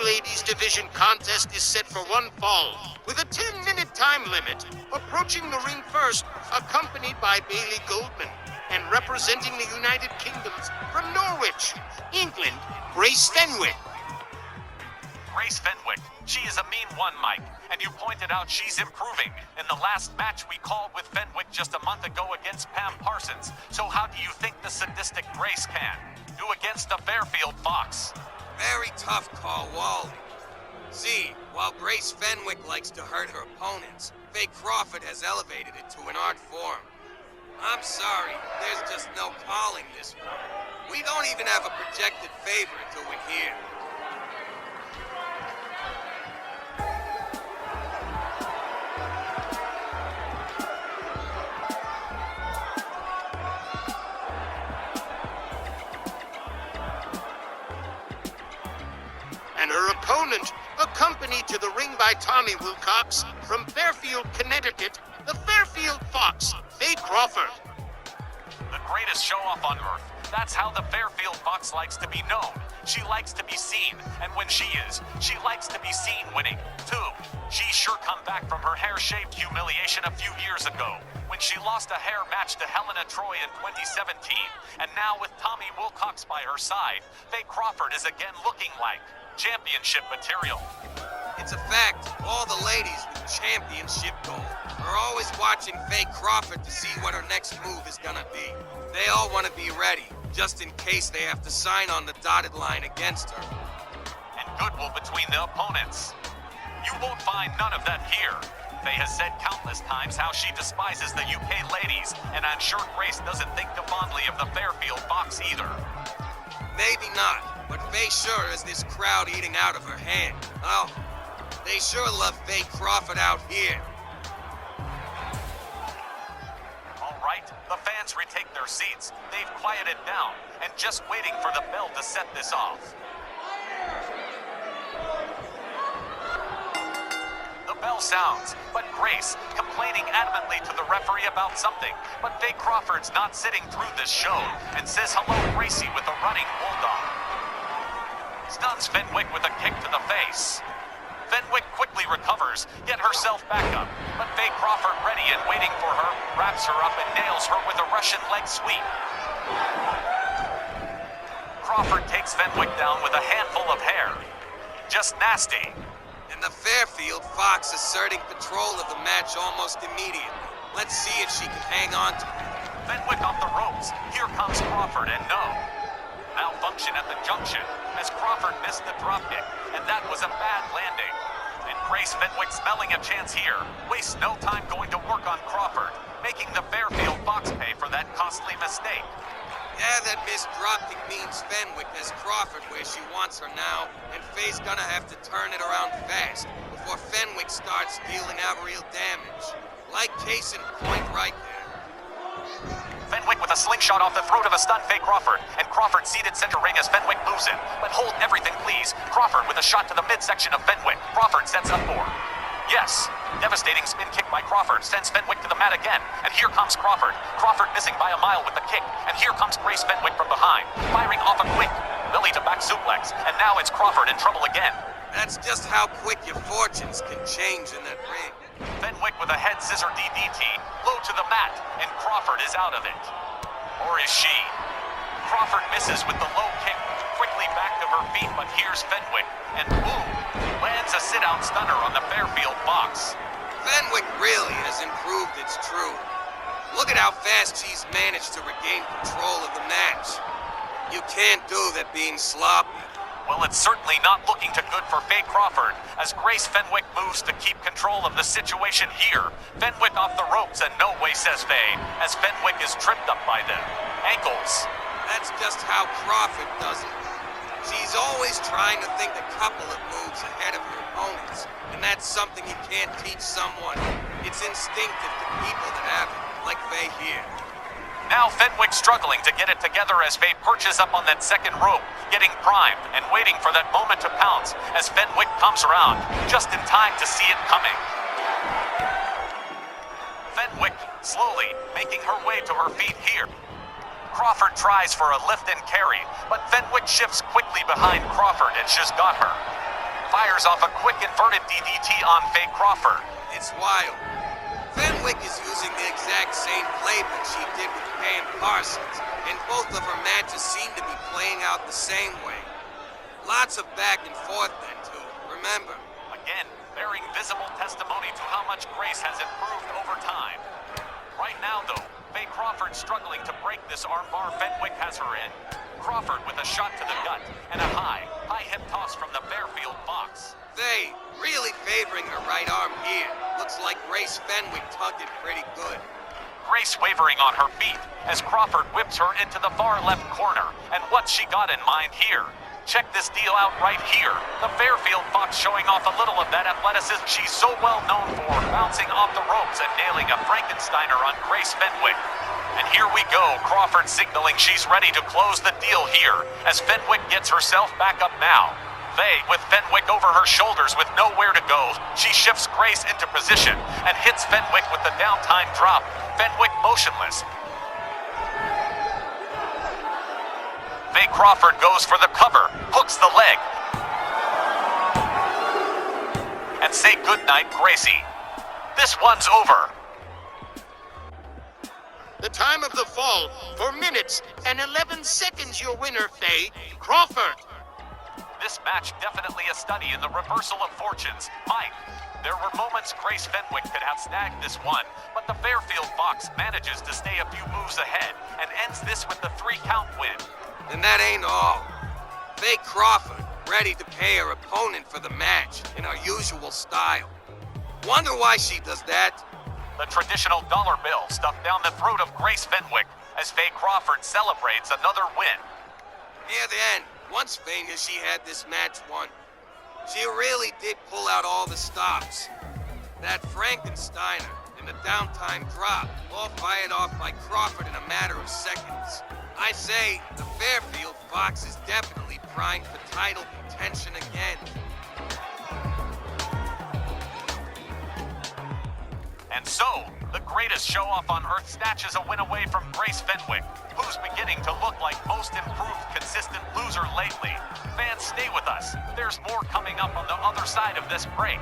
ladies division contest is set for one fall, with a 10-minute time limit. Approaching the ring first, accompanied by Bailey Goldman, and representing the United Kingdoms from Norwich, England, Grace Fenwick. Grace Fenwick. She is a mean one, Mike, and you pointed out she's improving. In the last match we called with Fenwick just a month ago against Pam Parsons. So how do you think the sadistic Grace can do against the Fairfield Fox? Very tough call, Wally. See, while Grace Fenwick likes to hurt her opponents, Faye Crawford has elevated it to an art form. I'm sorry, there's just no calling this one. We don't even have a projected favorite to win here. And her opponent, accompanied to the ring by Tommy Wilcox from Fairfield, Connecticut, the Fairfield Fox, Faye Crawford. The greatest show-off on earth. That's how the Fairfield Fox likes to be known. She likes to be seen, and when she likes to be seen winning, too. She's sure come back from her hair-shaved humiliation a few years ago, when she lost a hair match to Helena Troy in 2017. And now with Tommy Wilcox by her side, Faye Crawford is again looking like championship material. It's a fact, all the ladies with championship gold are always watching Faye Crawford to see what her next move is gonna be. They all want to be ready, just in case they have to sign on the dotted line against her. And goodwill between the opponents. You won't find none of that here. Faye has said countless times how she despises the UK ladies, and I'm sure Grace doesn't think too fondly of the Fairfield Fox either. Maybe not, but Faye sure has this crowd eating out of her hand. Oh, they sure love Faye Crawford out here. All right, the fans retake their seats. They've quieted down and just waiting for the bell to set this off. The bell sounds, but Grace, complaining adamantly to the referee about something, but Faye Crawford's not sitting through this show and says hello Gracie with a running bulldog. Stuns Fenwick with a kick to the face. Fenwick quickly recovers, get herself back up, but Faye Crawford ready and waiting for her, wraps her up and nails her with a Russian leg sweep. Crawford takes Fenwick down with a handful of hair. Just nasty. And the Fairfield Fox asserting control of the match almost immediately. Let's see if she can hang on to it. Fenwick off the ropes. Here comes Crawford and no. Malfunction at the junction as Crawford missed the dropkick, and that was a bad landing. And Grace Fenwick smelling a chance here, wastes no time going to work on Crawford, making the Fairfield Fox pay for that costly mistake. Yeah, that missed dropkick means Fenwick has Crawford where she wants her now, and Faye's gonna have to turn it around fast before Fenwick starts dealing out real damage. Like case in point right there. Fenwick with a slingshot off the throat of a stunned Faye Crawford, and Crawford seated center ring as Fenwick moves in. But hold everything, please. Crawford with a shot to the midsection of Fenwick. Crawford sets up for. Yes. Devastating spin kick by Crawford sends Fenwick to the mat again. And here comes Crawford. Crawford missing by a mile with the kick. And here comes Grace Fenwick from behind, firing off a quick belly to back suplex. And now it's Crawford in trouble again. That's just how quick your fortunes can change in that ring. Fenwick with a head scissor DDT, low to the mat, and Crawford is out of it. Or is she? Crawford misses with the low kick, quickly back to her feet, but here's Fenwick, and boom, lands a sit-out stunner on the Fairfield Fox. Fenwick really has improved, it's true. Look at how fast she's managed to regain control of the match. You can't do that being sloppy. Well, it's certainly not looking too good for Faye Crawford as Grace Fenwick moves to keep control of the situation here. Fenwick off the ropes and no way, says Faye, as Fenwick is tripped up by them. Ankles. That's just how Crawford does it. She's always trying to think a couple of moves ahead of her opponents, and that's something you can't teach someone. It's instinctive to people that have it, like Faye here. Now Fenwick struggling to get it together as Faye perches up on that second rope, getting primed and waiting for that moment to pounce as Fenwick comes around, just in time to see it coming. Fenwick slowly making her way to her feet here. Crawford tries for a lift and carry, but Fenwick shifts quickly behind Crawford and she's got her. fires off a quick inverted DDT on Faye Crawford. It's wild. Fenwick is using the exact same playbook she did with Faye and Parsons, and both of her matches seem to be playing out the same way. Lots of back and forth then, too, remember? Again, bearing visible testimony to how much Grace has improved over time. Right now, though, Faye Crawford struggling to break this armbar Fenwick has her in. Crawford with a shot to the gut and a high hip toss from the Fairfield box. Faye really favoring her right arm here. Looks like Grace Fenwick tugged it pretty good. Grace wavering on her feet as Crawford whips her into the far left corner. And what's she got in mind here? Check this deal out right here. The Fairfield Fox showing off a little of that athleticism she's so well known for, bouncing off the ropes and nailing a Frankensteiner on Grace Fenwick. And here we go, Crawford signaling she's ready to close the deal here as Fenwick gets herself back up now. Faye, with Fenwick over her shoulders with nowhere to go, she shifts Grace into position and hits Fenwick with the downtime drop. Fenwick motionless. Faye Crawford goes for the cover, hooks the leg. And say goodnight, Gracie. This one's over. The time of the fall, 4 minutes and 11 seconds, your winner, Faye Crawford. This match definitely a study in the reversal of fortunes. Mike, there were moments Grace Fenwick could have snagged this one, but the Fairfield Fox manages to stay a few moves ahead and ends this with the 3-count win. And that ain't all. Faye Crawford ready to pay her opponent for the match in her usual style. Wonder why she does that? The traditional dollar bill stuffed down the throat of Grace Fenwick as Faye Crawford celebrates another win. Near the end, once Faye knew she had this match won, she really did pull out all the stops. That Frankensteiner and the downtime drop, all fired off by Crawford in a matter of seconds. I say, the Fairfield Fox is definitely primed for title contention again. And so, the greatest show-off on Earth snatches a win away from Grace Fenwick, who's beginning to look like most improved, consistent loser lately. Fans, stay with us. There's more coming up on the other side of this break.